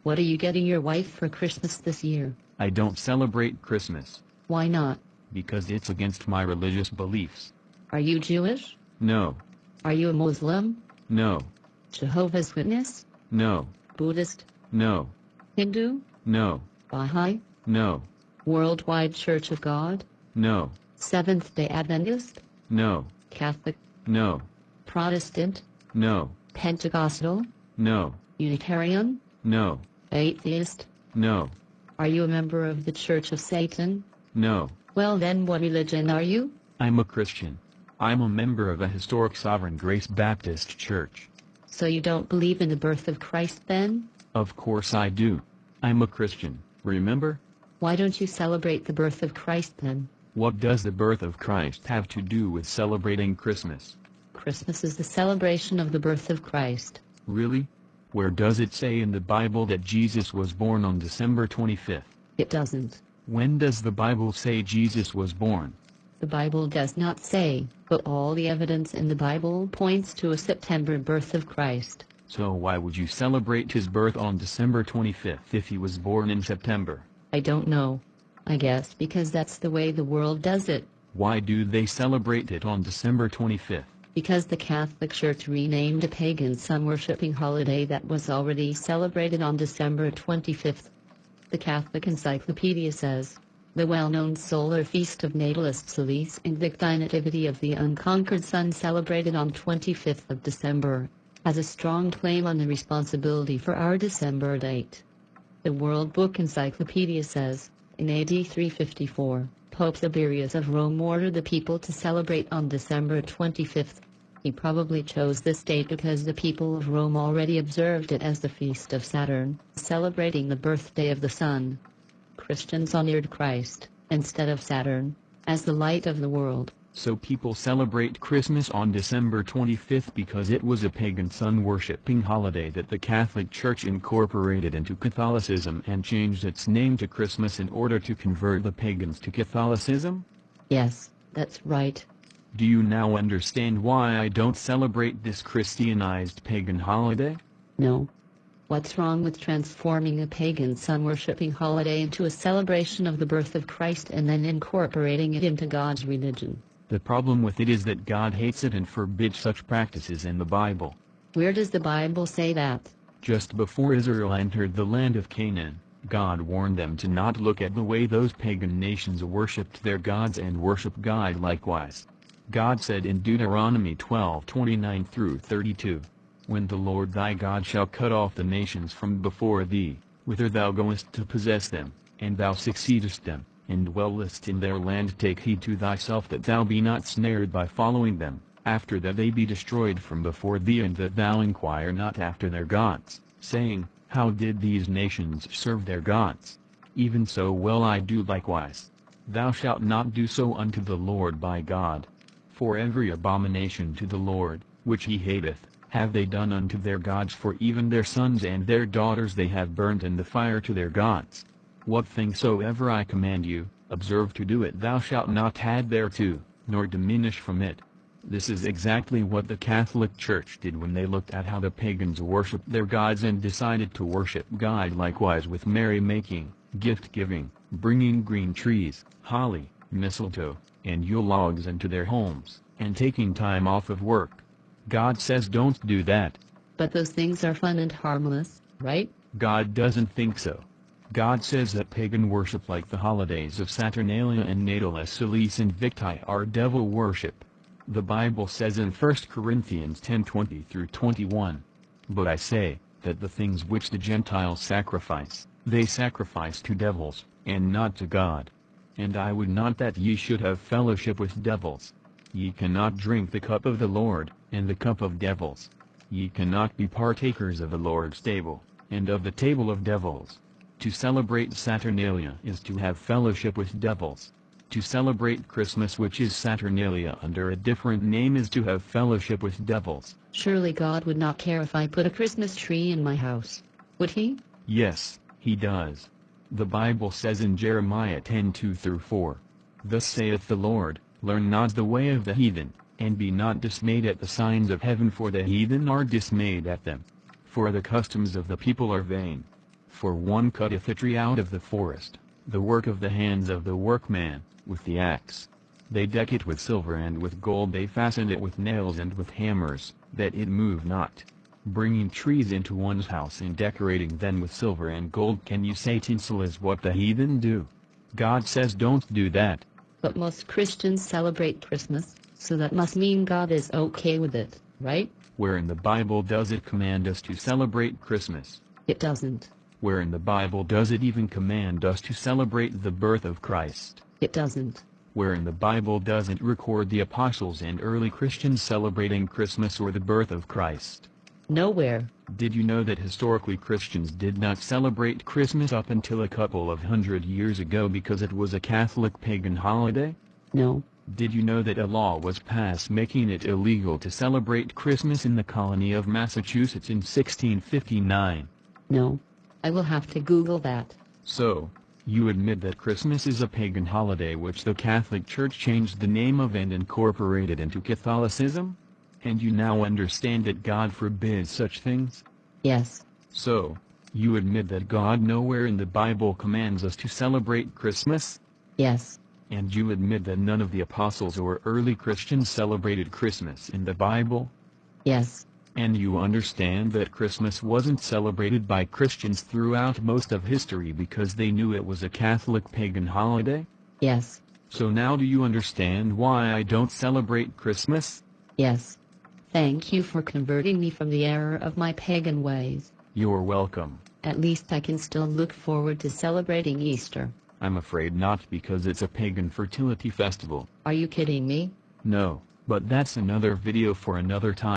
What are you getting your wife for Christmas this year? I don't celebrate Christmas. Why not? Because it's against my religious beliefs. Are you Jewish? No. Are you a Muslim? No. Jehovah's Witness? No. Buddhist? No. Hindu? No. Baha'i? No. Worldwide Church of God? No. Seventh-day Adventist? No. Catholic? No. Protestant? No. Pentecostal? No. Unitarian? No. Atheist? No. Are you a member of the Church of Satan? No. Well then, what religion are you? I'm a Christian. I'm a member of a historic Sovereign Grace Baptist Church. So you don't believe in the birth of Christ then? Of course I do. I'm a Christian, remember? Why don't you celebrate the birth of Christ then? What does the birth of Christ have to do with celebrating Christmas? Christmas is the celebration of the birth of Christ. Really? Where does it say in the Bible that Jesus was born on December 25th? It doesn't. When does the Bible say Jesus was born? The Bible does not say, but all the evidence in the Bible points to a September birth of Christ. So why would you celebrate his birth on December 25th if he was born in September? I don't know. I guess because that's the way the world does it. Why do they celebrate it on December 25th? Because the Catholic Church renamed a pagan sun-worshipping holiday that was already celebrated on December 25th. The Catholic Encyclopedia says, the well-known solar feast of Natalis Solis Invicti Nativity of the Unconquered Sun celebrated on 25th of December, has a strong claim on the responsibility for our December date. The World Book Encyclopedia says, in AD 354, Pope Tiberius of Rome ordered the people to celebrate on December 25th. He probably chose this date because the people of Rome already observed it as the feast of Saturn, celebrating the birthday of the sun. Christians honored Christ, instead of Saturn, as the light of the world. So people celebrate Christmas on December 25th because it was a pagan sun-worshipping holiday that the Catholic Church incorporated into Catholicism and changed its name to Christmas in order to convert the pagans to Catholicism? Yes, that's right. Do you now understand why I don't celebrate this Christianized pagan holiday? No. What's wrong with transforming a pagan sun-worshipping holiday into a celebration of the birth of Christ and then incorporating it into God's religion? The problem with it is that God hates it and forbids such practices in the Bible. Where does the Bible say that? Just before Israel entered the land of Canaan, God warned them to not look at the way those pagan nations worshipped their gods and worship God likewise. God said in Deuteronomy 12:29-32, when the Lord thy God shall cut off the nations from before thee, whither thou goest to possess them, and thou succeedest them, and dwellest in their land, take heed to thyself that thou be not snared by following them, after that they be destroyed from before thee, and that thou inquire not after their gods, saying, how did these nations serve their gods? Even so will I do likewise. Thou shalt not do so unto the Lord thy God. For every abomination to the Lord, which he hateth, have they done unto their gods, for even their sons and their daughters they have burnt in the fire to their gods. What thing soever I command you, observe to do it. Thou shalt not add thereto, nor diminish from it. This is exactly what the Catholic Church did when they looked at how the pagans worshiped their gods and decided to worship God likewise with merrymaking, gift-giving, bringing green trees, holly, mistletoe, and Yule logs into their homes, and taking time off of work. God says don't do that. But those things are fun and harmless, right? God doesn't think so. God says that pagan worship like the holidays of Saturnalia and Natalis Solis Invicti are devil worship. The Bible says in 1 Corinthians 10:20-21, but I say, that the things which the Gentiles sacrifice, they sacrifice to devils, and not to God. And I would not that ye should have fellowship with devils. Ye cannot drink the cup of the Lord, and the cup of devils. Ye cannot be partakers of the Lord's table, and of the table of devils. To celebrate Saturnalia is to have fellowship with devils. To celebrate Christmas, which is Saturnalia under a different name, is to have fellowship with devils. Surely God would not care if I put a Christmas tree in my house, would he? Yes, he does. The Bible says in Jeremiah 10:2-4, thus saith the Lord, learn not the way of the heathen, and be not dismayed at the signs of heaven, for the heathen are dismayed at them. For the customs of the people are vain. For one cutteth a tree out of the forest, the work of the hands of the workman, with the axe. They deck it with silver and with gold, they fasten it with nails and with hammers, that it move not. Bringing trees into one's house and decorating them with silver and gold, can you say tinsel is what the heathen do? God says don't do that. But most Christians celebrate Christmas, so that must mean God is okay with it, right? Where in the Bible does it command us to celebrate Christmas? It doesn't. Where in the Bible does it even command us to celebrate the birth of Christ? It doesn't. Where in the Bible does it record the apostles and early Christians celebrating Christmas or the birth of Christ? Nowhere. Did you know that historically Christians did not celebrate Christmas up until a couple of 100 years ago because it was a Catholic pagan holiday? No. Did you know that a law was passed making it illegal to celebrate Christmas in the colony of Massachusetts in 1659? No. I will have to Google that. So, you admit that Christmas is a pagan holiday which the Catholic Church changed the name of and incorporated into Catholicism? And you now understand that God forbids such things? Yes. So, you admit that God nowhere in the Bible commands us to celebrate Christmas? Yes. And you admit that none of the apostles or early Christians celebrated Christmas in the Bible? Yes. And you understand that Christmas wasn't celebrated by Christians throughout most of history because they knew it was a Catholic pagan holiday? Yes. So now do you understand why I don't celebrate Christmas? Yes. Thank you for converting me from the error of my pagan ways. You're welcome. At least I can still look forward to celebrating Easter. I'm afraid not, because it's a pagan fertility festival. Are you kidding me? No, but that's another video for another time.